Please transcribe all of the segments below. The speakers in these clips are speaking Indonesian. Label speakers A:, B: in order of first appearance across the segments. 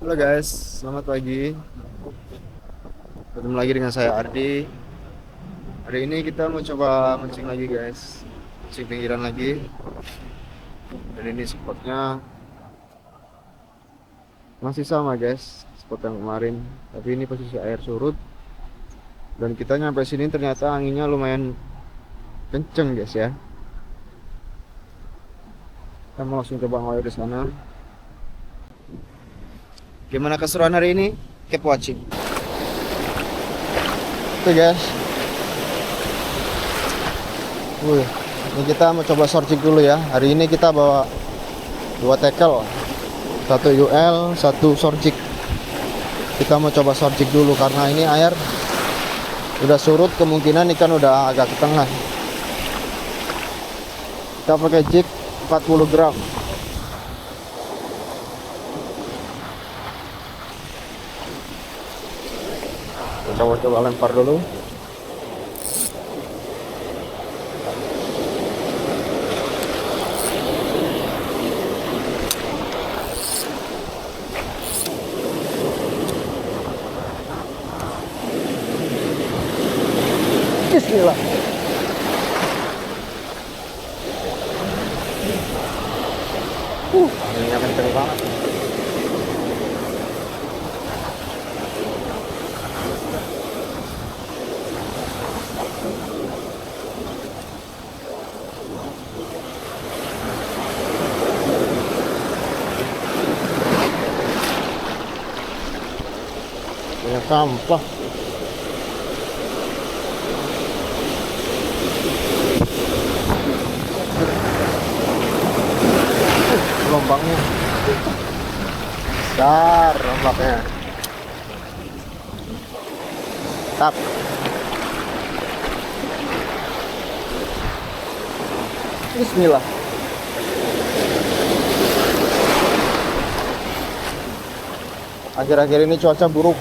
A: Halo guys, selamat pagi. Ketemu lagi dengan saya Ardi. Hari ini kita mau coba mancing lagi guys, mancing pinggiran lagi. Dan ini spotnya masih sama guys, spot yang kemarin. Tapi ini posisi air surut. Dan kita nyampe sini ternyata anginnya lumayan kenceng guys ya. Kita mau langsung coba ngawir di sana. Gimana keseruan hari ini? Keep watching. Oke guys. Ini kita mau coba sorting dulu ya. Hari ini kita bawa 2 tackle, 1 UL, 1 sorjik. Kita mau coba sorjik dulu karena ini air udah surut, kemungkinan ikan udah agak ke tengah. Kita pakai jig 40 gram. Kita mau coba lempar dulu. Bismillah. Anginnya kenceng banget. Banyak sampah. Gelombangnya besar, ombaknya tap. Bismillah. Akhir-akhir ini cuaca buruk,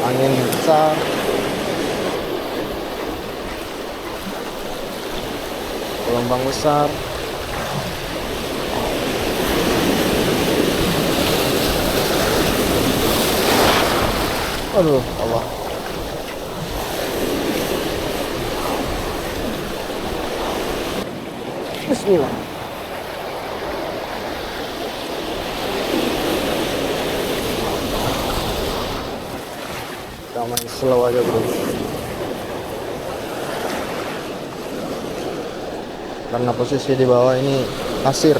A: angin besar, gelombang besar. Aduh, Allah. Bismillah. Kita main slow aja bro, karena posisi di bawah ini pasir.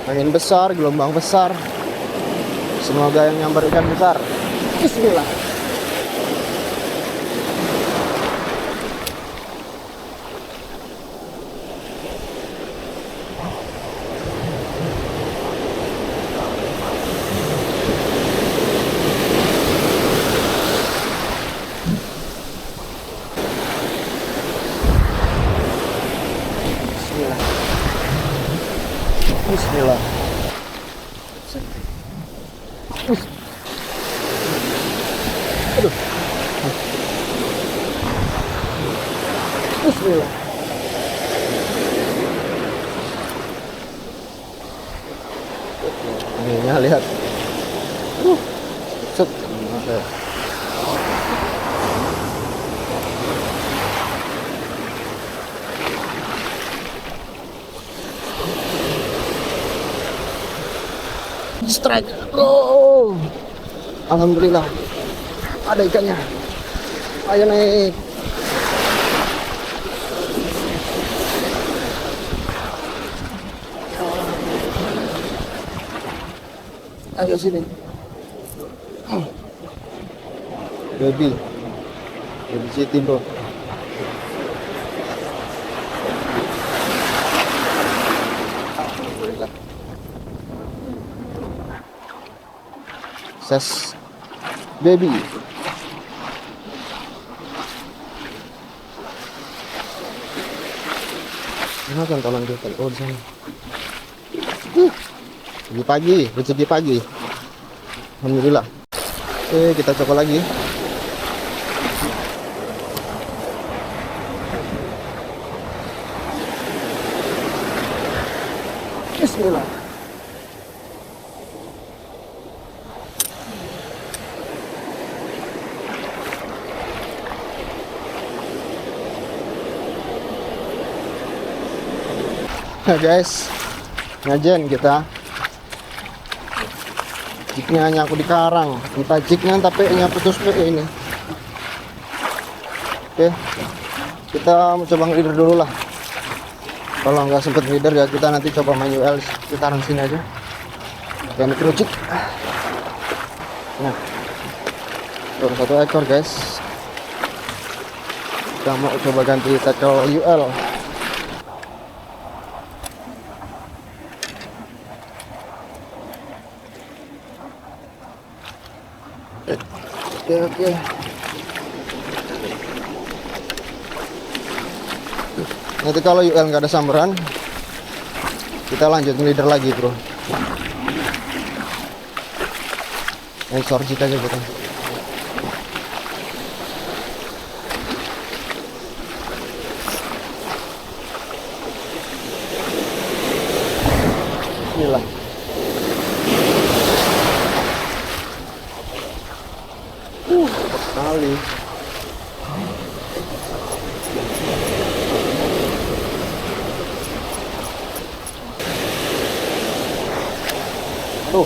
A: Angin besar, gelombang besar. Semoga yang nyamber ikan besar. Bismillah. Bismillah. Bismillah. Aduh. Bismillah. Ininya lihat. Set. Oke. Strike, bro. Alhamdulillah ada ikannya. Ayo naik. Ayo sini. Baby city bro. Alhamdulillah. Ses baby. Mana cantolan dia? Oh di sana. Pagi-pagi, rezeki pagi. Alhamdulillah. Oke, kita coba lagi. Bismillah. Nah guys, ngajen kita jignya nyangkut di karang, entah jignya tapi putus ini. Oke, kita mau coba ngelir dulu lah. Kalau nggak sempet leader ya kita nanti coba manual sekitaran sini aja. Dan kerucuk. Nah, baru 1 ekor guys. Kita mau coba ganti tackle UL. Oke. Nanti kalau UL nggak ada samberan, kita lanjut leader lagi bro. Yang sorjik aja kita. Inilah. Sekali. Tuh.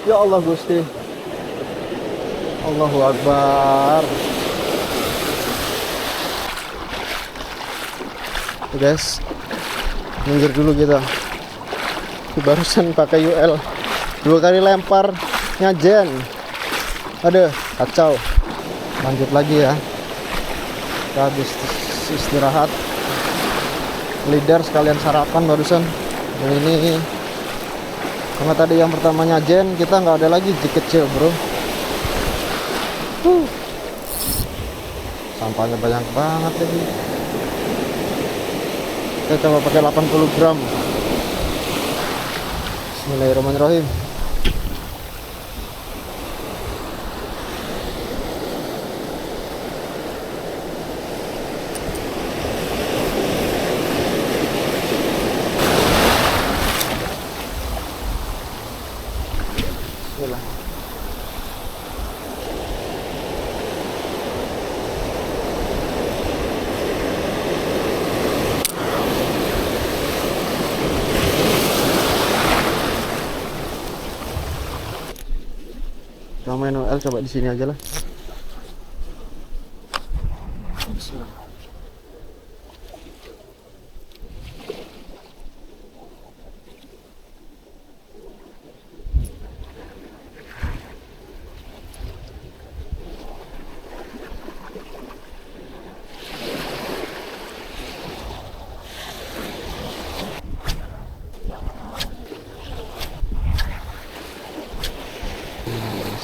A: Ya Allah Gusti. Allahu Akbar. Guys, minggir dulu kita. Barusan pakai UL 2 kali lempar nyajen. Aduh, kacau. Lanjut lagi ya. Kita habis istirahat. Leader sekalian sarapan barusan. Dan ini karena tadi yang pertama nyajen, kita nggak ada lagi jig kecil bro. Sampahnya banyak banget lagi. Kita coba pakai 80 gram. Bismillahirrahmanirrahim. Bismillah. Kita main OL coba di sini aja lah.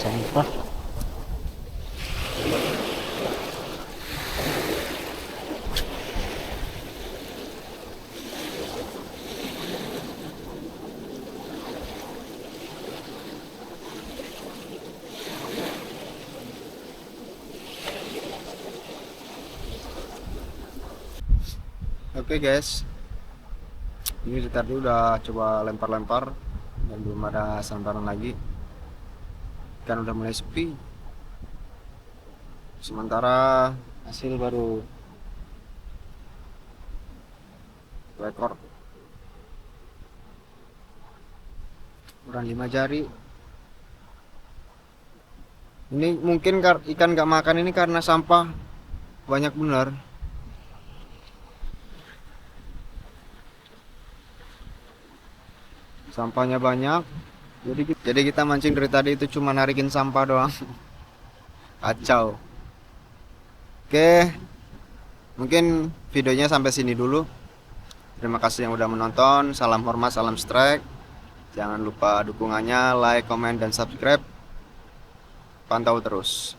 A: Sampah. Oke guys, ini tadi udah coba lempar-lempar dan belum ada sambaran lagi. Ikan udah mulai sepi. Sementara hasil baru 2 ekor. Ukuran 5 jari. Ini mungkin ikan gak makan ini karena sampah banyak bener. Sampahnya banyak. Jadi kita mancing dari tadi itu cuma narikin sampah doang. Kacau. Oke. Mungkin videonya sampai sini dulu. Terima kasih yang udah menonton. Salam hormat, salam strike. Jangan lupa dukungannya, like, komen, dan subscribe. Pantau terus.